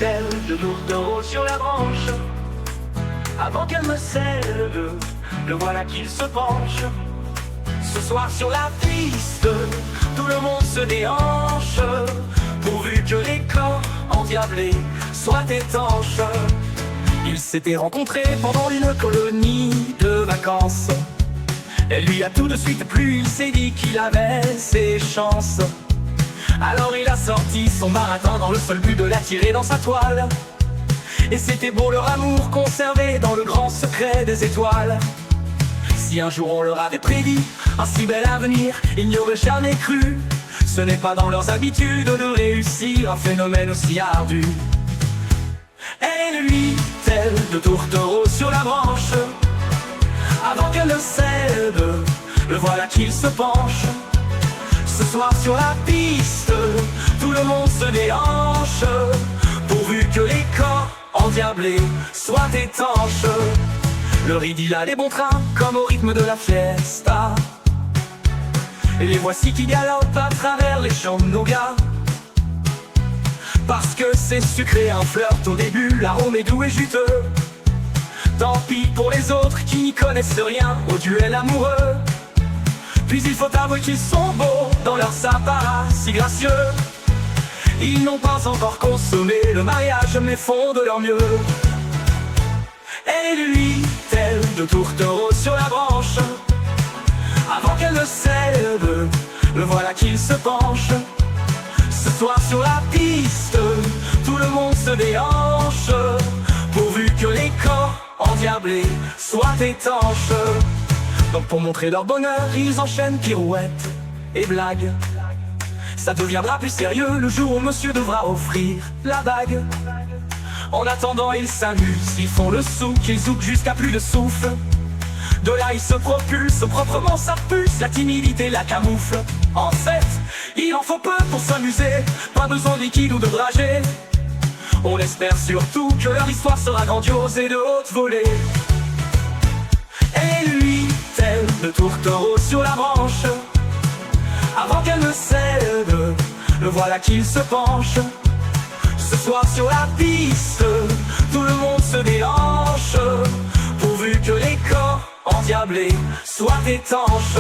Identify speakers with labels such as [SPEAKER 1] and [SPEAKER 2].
[SPEAKER 1] tel de tourtereau sur la branche. Avant qu'elle me cède, le voilà qu'il se penche. Ce soir sur la piste, tout le monde se déhanche, pourvu que les corps endiablés soient étanches. Ils s'étaient rencontrés pendant une colonie de vacances. Elle lui a tout de suite plu, il s'est dit qu'il avait ses chances. Alors il a sorti son baratin dans le seul but de l'attirer dans sa toile. Et c'était beau leur amour conservé dans le grand secret des étoiles. Si un jour on leur avait prédit un si bel avenir, ils n'y auraient jamais cru. Ce n'est pas dans leurs habitudes de réussir un phénomène aussi ardu. Elle et lui, tel de tourtereau sur la branche. Avant qu'elle ne cède, le voilà qu'il se penche. Ce soir sur la piste, tout le monde se déhanche, pourvu que les corps endiablés soient étanches. Leur idylle a des bons trains, comme au rythme de la fiesta. Et les voici qui galopent à travers les champs de Nougat. Parce que c'est sucré un flirt au début, l'arôme est doux et juteux. Tant pis pour les autres qui n'y connaissent rien au duel amoureux. Puis il faut avouer qu'ils sont beaux dans leur apparat si gracieux. Ils n'ont pas encore consommé le mariage mais font de leur mieux. Et lui, tel de tourtereau sur la branche. Avant qu'elle ne cède, le voilà qu'il se penche. Ce soir sur la piste, tout le monde se déhanche, pourvu que les corps endiablés soient étanches. Donc pour montrer leur bonheur, ils enchaînent pirouettes et blagues. Ça deviendra plus sérieux le jour où monsieur devra offrir la bague. En attendant, ils s'amusent, ils font le souk, ils zoukent jusqu'à plus de souffle. De là, ils se propulsent proprement sa puce, la timidité la camoufle. En fait, il en faut peu pour s'amuser, pas besoin de liquide ou de dragée. On espère surtout que leur histoire sera grandiose et de haute volée. Et lui, tel de tourtereau sur la branche. Avant qu'elle ne cède, le voilà qu'il se penche. Ce soir sur la piste, tout le monde se déhanche, pourvu que les corps endiablés soient étanches.